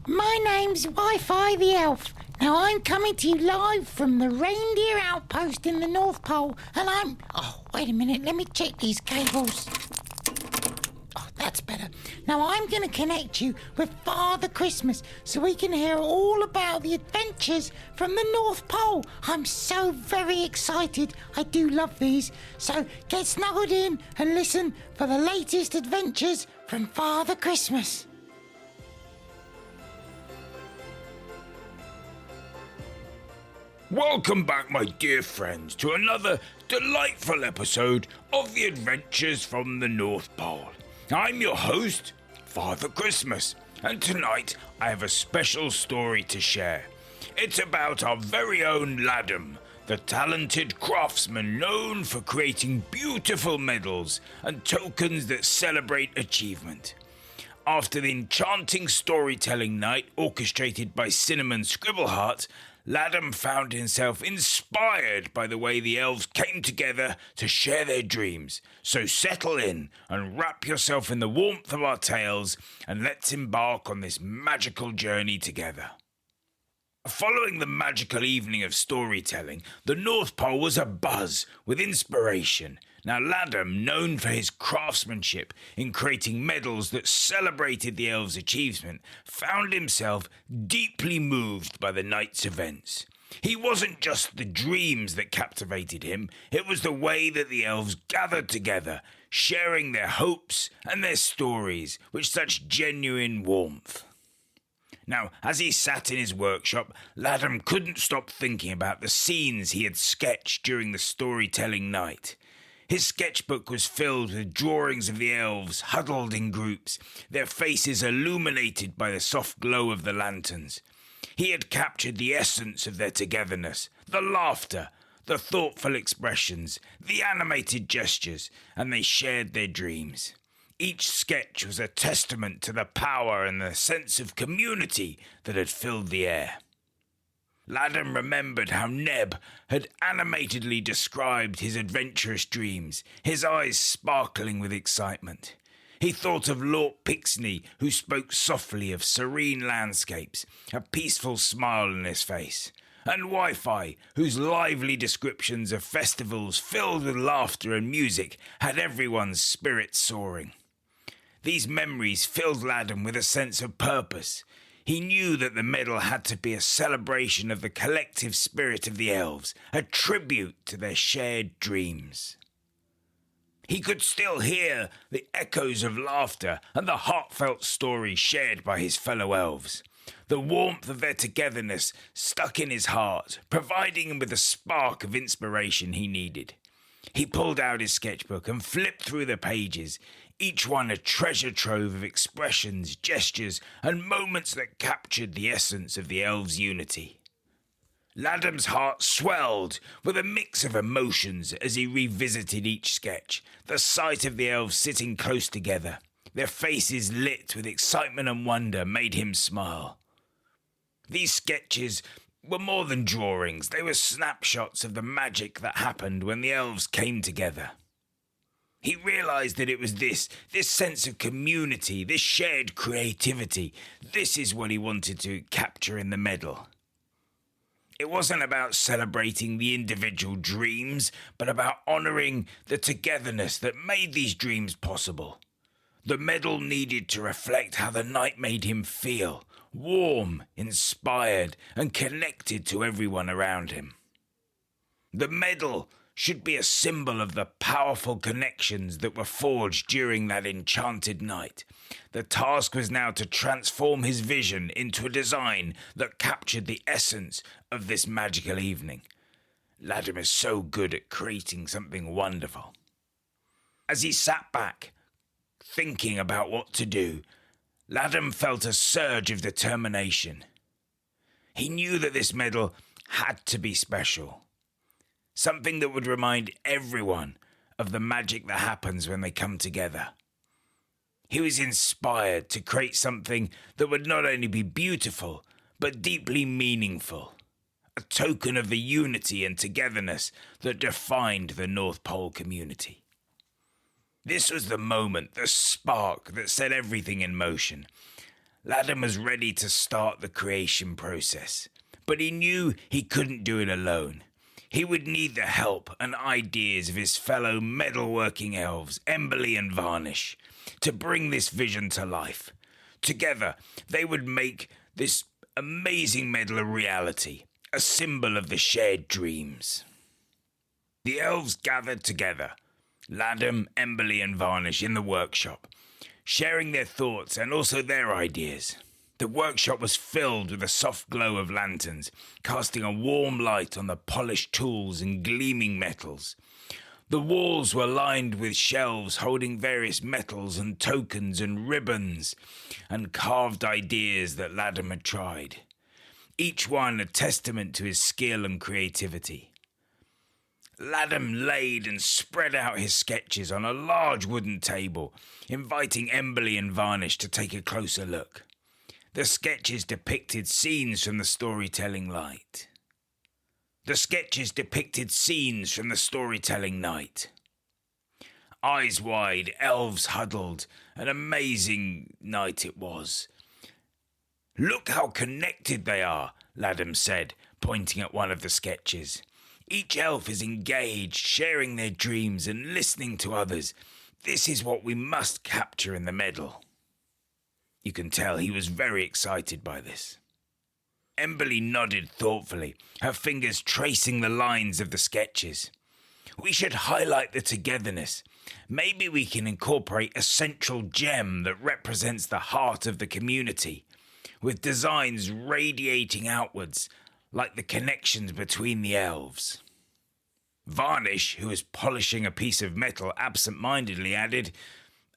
My name's Wi-Fi the Elf. Now I'm coming to you live from the reindeer outpost in the North Pole, and I'm... Oh, wait a minute, let me check these cables. Oh, that's better. Now I'm going to connect you with Father Christmas so we can hear all about the adventures from the North Pole. I'm so very excited. I do love these. So get snuggled in and listen for the latest adventures from Father Christmas. Welcome back, my dear friends, to another delightful episode of the Adventures from the North Pole. I'm your host, Father Christmas, and tonight I have a special story to share. It's about our very own Ladum, the talented craftsman known for creating beautiful medals and tokens that celebrate achievement. After the enchanting storytelling night orchestrated by Cinnamon Scribbleheart, Ladem found himself inspired by the way the elves came together to share their dreams. So settle in and wrap yourself in the warmth of our tales and let's embark on this magical journey together. Following the magical evening of storytelling, the North Pole was abuzz with inspiration. Now Ladum, known for his craftsmanship in creating medals that celebrated the elves' achievement, found himself deeply moved by the night's events. He wasn't just the dreams that captivated him, it was the way that the elves gathered together, sharing their hopes and their stories with such genuine warmth. Now, as he sat in his workshop, Ladum couldn't stop thinking about the scenes he had sketched during the storytelling night. His sketchbook was filled with drawings of the elves huddled in groups, their faces illuminated by the soft glow of the lanterns. He had captured the essence of their togetherness, the laughter, the thoughtful expressions, the animated gestures, and they shared their dreams. Each sketch was a testament to the power and the sense of community that had filled the air. Ladum remembered how Neb had animatedly described his adventurous dreams, his eyes sparkling with excitement. He thought of Lord Pixney, who spoke softly of serene landscapes, a peaceful smile on his face, and Wi-Fi, whose lively descriptions of festivals filled with laughter and music had everyone's spirits soaring. These memories filled Ladum with a sense of purpose. He knew that the medal had to be a celebration of the collective spirit of the elves, a tribute to their shared dreams. He could still hear the echoes of laughter and the heartfelt stories shared by his fellow elves. The warmth of their togetherness stuck in his heart, providing him with the spark of inspiration he needed. He pulled out his sketchbook and flipped through the pages, each one a treasure trove of expressions, gestures, and moments that captured the essence of the elves' unity. Ladum's heart swelled with a mix of emotions as he revisited each sketch, the sight of the elves sitting close together, their faces lit with excitement and wonder, made him smile. These sketches were more than drawings, they were snapshots of the magic that happened when the elves came together. He realized that it was this sense of community, this shared creativity. This is what he wanted to capture in the medal. It wasn't about celebrating the individual dreams, but about honoring the togetherness that made these dreams possible. The medal needed to reflect how the night made him feel, warm, inspired, and connected to everyone around him. The medal should be a symbol of the powerful connections that were forged during that enchanted night. The task was now to transform his vision into a design that captured the essence of this magical evening. Ladum is so good at creating something wonderful. As he sat back, thinking about what to do, Ladum felt a surge of determination. He knew that this medal had to be special. Something that would remind everyone of the magic that happens when they come together. He was inspired to create something that would not only be beautiful, but deeply meaningful. A token of the unity and togetherness that defined the North Pole community. This was the moment, the spark that set everything in motion. Ladem was ready to start the creation process, but he knew he couldn't do it alone. He would need the help and ideas of his fellow metalworking elves, Emberley and Varnish, to bring this vision to life. Together, they would make this amazing medal a reality, a symbol of the shared dreams. The elves gathered together, Ladum, Emberley and Varnish, in the workshop, sharing their thoughts and also their ideas. The workshop was filled with a soft glow of lanterns, casting a warm light on the polished tools and gleaming metals. The walls were lined with shelves holding various metals and tokens and ribbons and carved ideas that Ladum had tried, each one a testament to his skill and creativity. Ladum laid and spread out his sketches on a large wooden table, inviting Emberley and Varnish to take a closer look. The sketches depicted scenes from the storytelling night. Eyes wide, elves huddled. An amazing night it was. "Look how connected they are," Ladum said, pointing at one of the sketches. "Each elf is engaged, sharing their dreams and listening to others. This is what we must capture in the medal." You can tell he was very excited by this. Emberley nodded thoughtfully, her fingers tracing the lines of the sketches. "We should highlight the togetherness. Maybe we can incorporate a central gem that represents the heart of the community, with designs radiating outwards, like the connections between the elves." Varnish, who was polishing a piece of metal absent-mindedly, added,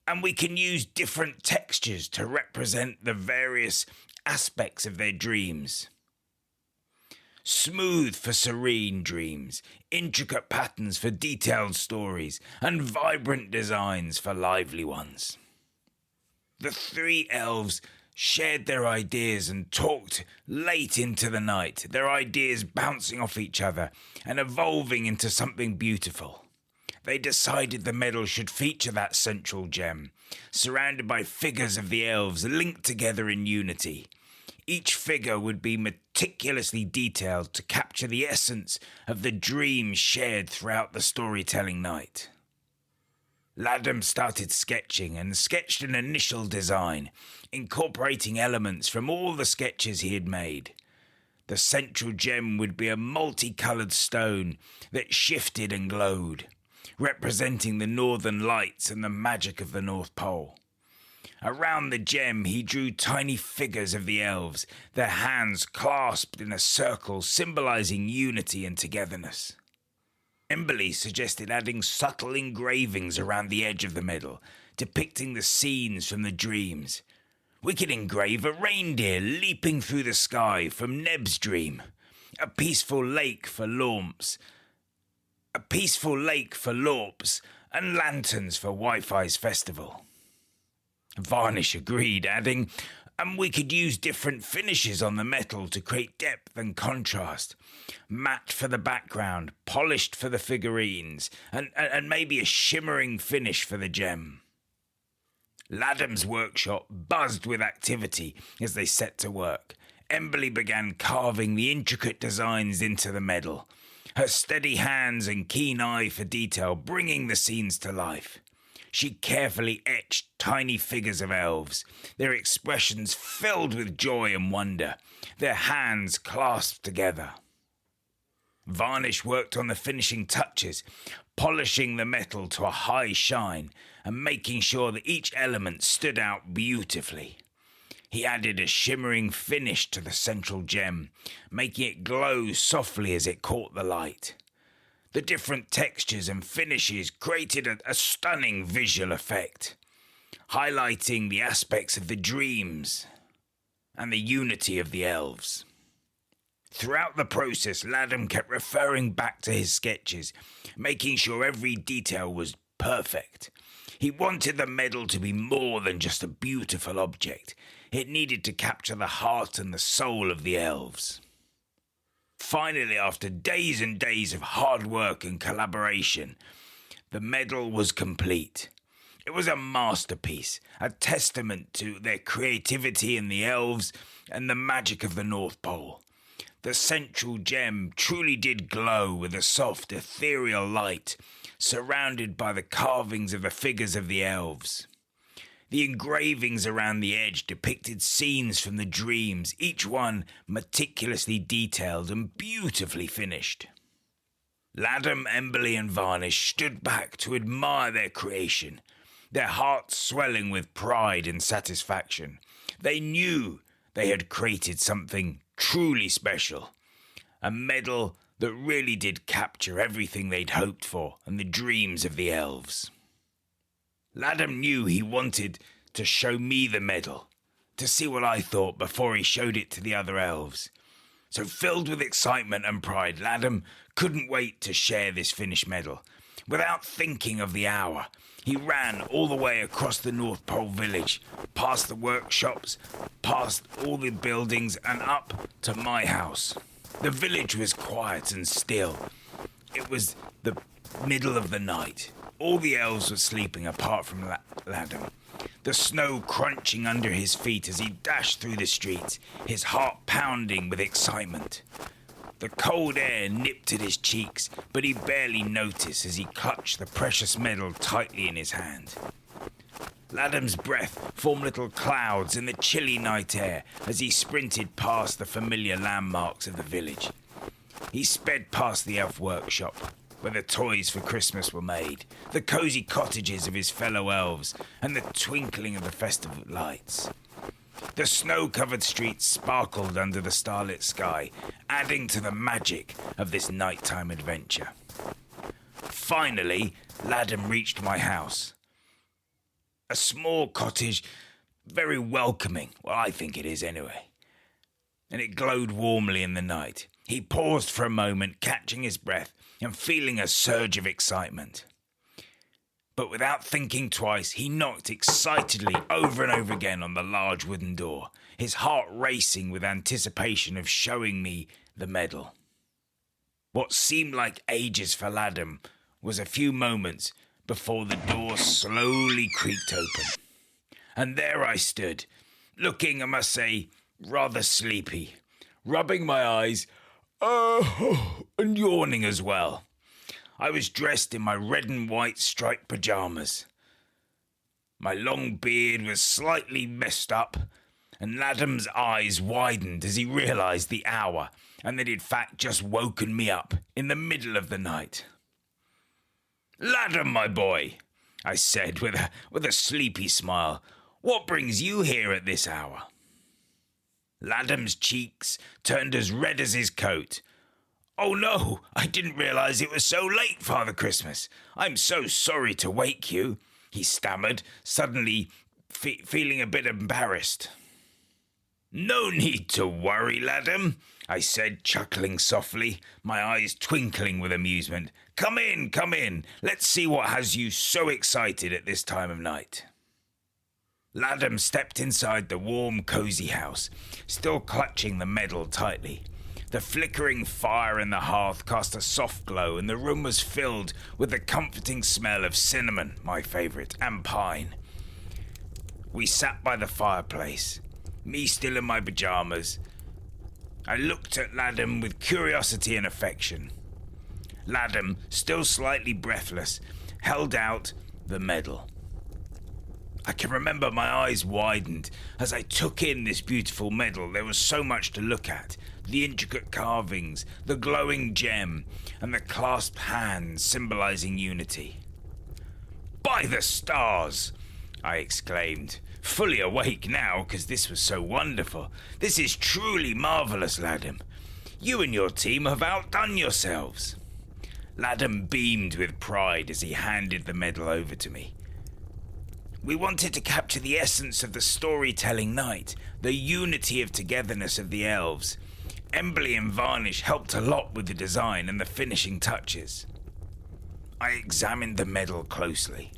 "And we can use different textures to represent the various aspects of their dreams. Smooth for serene dreams, intricate patterns for detailed stories, and vibrant designs for lively ones." The three elves shared their ideas and talked late into the night, their ideas bouncing off each other and evolving into something beautiful. They decided the medal should feature that central gem, surrounded by figures of the elves linked together in unity. Each figure would be meticulously detailed to capture the essence of the dream shared throughout the storytelling night. Ladum started sketching and sketched an initial design, incorporating elements from all the sketches he had made. The central gem would be a multicolored stone that shifted and glowed, representing the northern lights and the magic of the North Pole. Around the gem, he drew tiny figures of the elves, their hands clasped in a circle symbolizing unity and togetherness. Emberley suggested adding subtle engravings around the edge of the medal, depicting the scenes from the dreams. We could engrave a reindeer leaping through the sky from Neb's dream, a peaceful lake for Lorps, and lanterns for Wi-Fi's festival. Varnish agreed, adding, "And we could use different finishes on the metal to create depth and contrast. Matte for the background, polished for the figurines, and maybe a shimmering finish for the gem." Ladum's workshop buzzed with activity as they set to work. Emberley began carving the intricate designs into the medal, her steady hands and keen eye for detail bringing the scenes to life. She carefully etched tiny figures of elves, their expressions filled with joy and wonder, their hands clasped together. Varnish worked on the finishing touches, polishing the metal to a high shine and making sure that each element stood out beautifully. He added a shimmering finish to the central gem, making it glow softly as it caught the light. The different textures and finishes created a stunning visual effect, highlighting the aspects of the dreams and the unity of the elves. Throughout the process, Ladem kept referring back to his sketches, making sure every detail was perfect. He wanted the medal to be more than just a beautiful object. It needed to capture the heart and the soul of the elves. Finally, after days and days of hard work and collaboration, the medal was complete. It was a masterpiece, a testament to their creativity in the elves and the magic of the North Pole. The central gem truly did glow with a soft, ethereal light, surrounded by the carvings of the figures of the elves. The engravings around the edge depicted scenes from the dreams, each one meticulously detailed and beautifully finished. Ladum, Emberley and Varnish stood back to admire their creation, their hearts swelling with pride and satisfaction. They knew they had created something truly special, a medal that really did capture everything they'd hoped for and the dreams of the elves. Ladum knew he wanted to show me the medal, to see what I thought before he showed it to the other elves. So filled with excitement and pride, Ladum couldn't wait to share this finished medal. Without thinking of the hour, he ran all the way across the North Pole village, past the workshops, past all the buildings, and up to my house. The village was quiet and still. It was the middle of the night. All the elves were sleeping apart from Ladum, the snow crunching under his feet as he dashed through the streets, his heart pounding with excitement. The cold air nipped at his cheeks, but he barely noticed as he clutched the precious medal tightly in his hand. Ladum's breath formed little clouds in the chilly night air as he sprinted past the familiar landmarks of the village. He sped past the elf workshop, where the toys for Christmas were made, the cosy cottages of his fellow elves, and the twinkling of the festive lights. The snow-covered streets sparkled under the starlit sky, adding to the magic of this nighttime adventure. Finally, Ladum reached my house. A small cottage, very welcoming, well, I think it is anyway, and it glowed warmly in the night. He paused for a moment, catching his breath and feeling a surge of excitement. But without thinking twice, he knocked excitedly over and over again on the large wooden door, his heart racing with anticipation of showing me the medal. What seemed like ages for Ladum was a few moments before the door slowly creaked open. And there I stood, looking, I must say, rather sleepy, rubbing my eyes, and yawning as well. I was dressed in my red and white striped pajamas. My long beard was slightly messed up, and Ladum's eyes widened as he realized the hour and that he'd in fact just woken me up in the middle of the night. "Ladum, my boy," I said with a sleepy smile, "what brings you here at this hour?" Ladum's cheeks turned as red as his coat. "Oh no, I didn't realize it was so late, Father Christmas. I'm so sorry to wake you," he stammered, suddenly feeling a bit embarrassed. "No need to worry, Ladum," I said, chuckling softly, my eyes twinkling with amusement. Come in. Let's see what has you so excited at this time of night." Ladum stepped inside the warm, cozy house, still clutching the medal tightly. The flickering fire in the hearth cast a soft glow, and the room was filled with the comforting smell of cinnamon, my favourite, and pine. We sat by the fireplace, me still in my pyjamas. I looked at Ladum with curiosity and affection. Ladum, still slightly breathless, held out the medal. I can remember my eyes widened as I took in this beautiful medal. There was so much to look at. The intricate carvings, the glowing gem, and the clasped hands symbolizing unity. "By the stars!" I exclaimed, fully awake now because this was so wonderful. "This is truly marvelous, Ladum. You and your team have outdone yourselves." Ladum beamed with pride as he handed the medal over to me. "We wanted to capture the essence of the storytelling night, the unity of togetherness of the elves. Emberley and Varnish helped a lot with the design and the finishing touches." I examined the medal closely.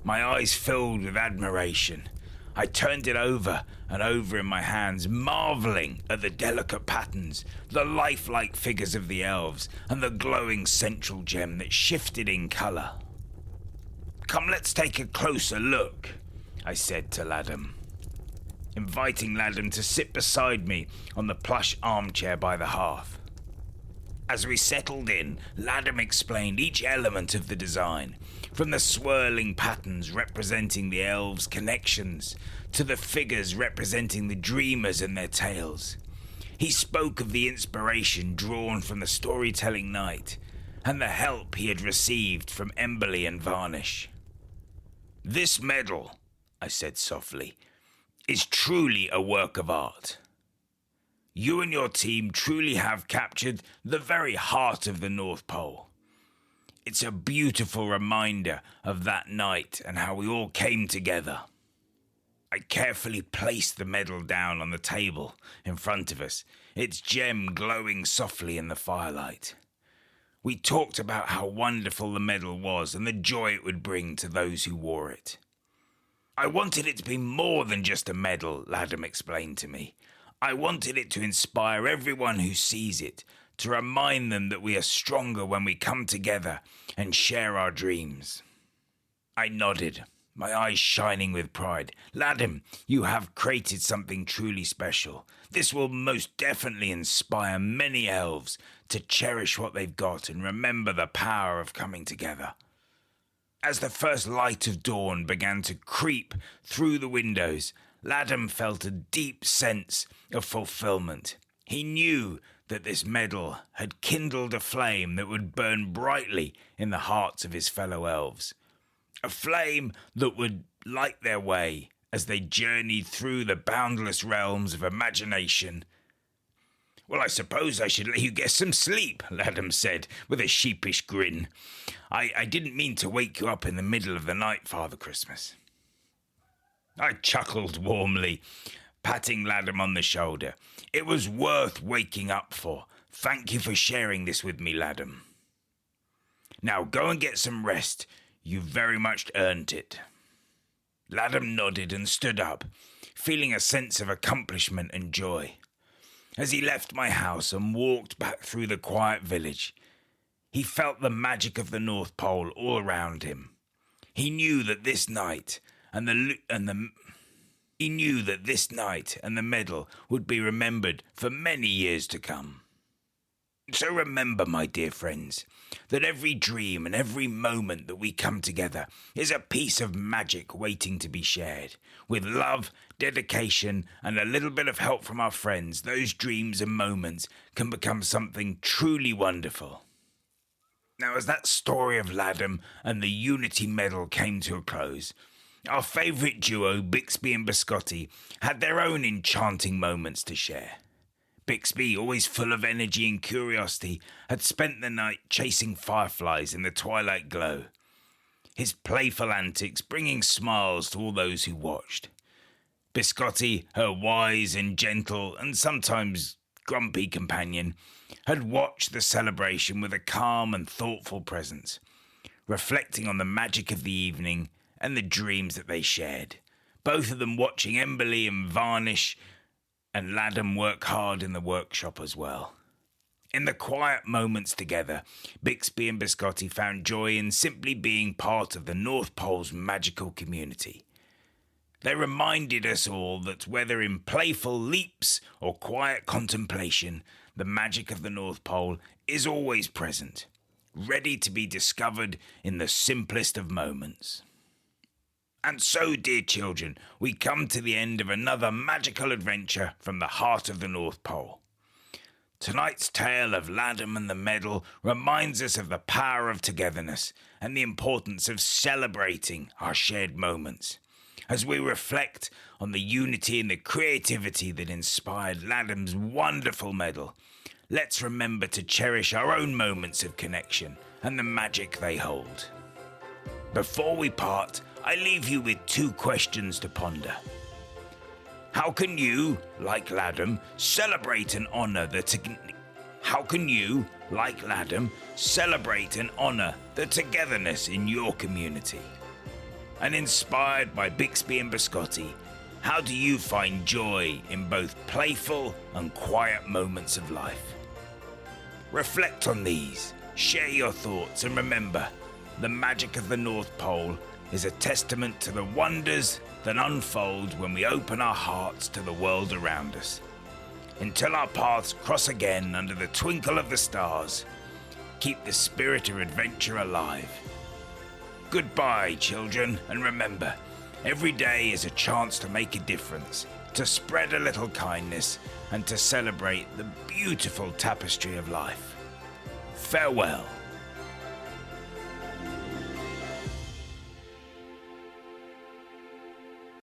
My eyes filled with admiration. I turned it over and over in my hands, marveling at the delicate patterns, the lifelike figures of the elves, and the glowing central gem that shifted in colour. Come, let's take a closer look, I said to Ladum, inviting Ladum to sit beside me on the plush armchair by the hearth. As we settled in, Ladum explained each element of the design, from the swirling patterns representing the elves' connections to the figures representing the dreamers and their tales. He spoke of the inspiration drawn from the storytelling night and the help he had received from Emberley and Varnish. This medal, I said softly, is truly a work of art. You and your team truly have captured the very heart of the North Pole. It's a beautiful reminder of that night and how we all came together. I carefully placed the medal down on the table in front of us, its gem glowing softly in the firelight. We talked about how wonderful the medal was and the joy it would bring to those who wore it. I wanted it to be more than just a medal, Ladum explained to me. I wanted it to inspire everyone who sees it, to remind them that we are stronger when we come together and share our dreams. I nodded, my eyes shining with pride. Ladum, you have created something truly special. This will most definitely inspire many elves to cherish what they've got and remember the power of coming together. As the first light of dawn began to creep through the windows, Ladum felt a deep sense of fulfillment. He knew that this medal had kindled a flame that would burn brightly in the hearts of his fellow elves. A flame that would light their way as they journeyed through the boundless realms of imagination. Well, I suppose I should let you get some sleep, Ladum said with a sheepish grin. I didn't mean to wake you up in the middle of the night, Father Christmas. I chuckled warmly, patting Ladum on the shoulder. It was worth waking up for. Thank you for sharing this with me, Ladum. Now go and get some rest. You very much earned it. Ladum nodded and stood up, feeling a sense of accomplishment and joy. As he left my house and walked back through the quiet village, he felt the magic of the North Pole all around him. He knew that this night and the medal would be remembered for many years to come. So remember, my dear friends, that every dream and every moment that we come together is a piece of magic waiting to be shared. With love, dedication, and a little bit of help from our friends, those dreams and moments can become something truly wonderful. Now, as that story of Ladum and the Unity Medal came to a close, our favourite duo, Bixby and Biscotti, had their own enchanting moments to share. Bixby, always full of energy and curiosity, had spent the night chasing fireflies in the twilight glow, his playful antics bringing smiles to all those who watched. Biscotti, her wise and gentle and sometimes grumpy companion, had watched the celebration with a calm and thoughtful presence, reflecting on the magic of the evening and the dreams that they shared, both of them watching Emberley and Varnish and Ladum work hard in the workshop as well. In the quiet moments together, Bixby and Biscotti found joy in simply being part of the North Pole's magical community. They reminded us all that whether in playful leaps or quiet contemplation, the magic of the North Pole is always present, ready to be discovered in the simplest of moments. And so, dear children, we come to the end of another magical adventure from the heart of the North Pole. Tonight's tale of Ladum and the Medal reminds us of the power of togetherness and the importance of celebrating our shared moments. As we reflect on the unity and the creativity that inspired Ladum's wonderful medal, let's remember to cherish our own moments of connection and the magic they hold. Before we part, I leave you with 2 questions to ponder. How can you, like Ladum, celebrate and honor the togetherness in your community? And inspired by Bixby and Biscotti, how do you find joy in both playful and quiet moments of life? Reflect on these, share your thoughts, and remember, the magic of the North Pole is a testament to the wonders that unfold when we open our hearts to the world around us. Until our paths cross again under the twinkle of the stars, keep the spirit of adventure alive. Goodbye, children, and remember, every day is a chance to make a difference, to spread a little kindness, and to celebrate the beautiful tapestry of life. Farewell.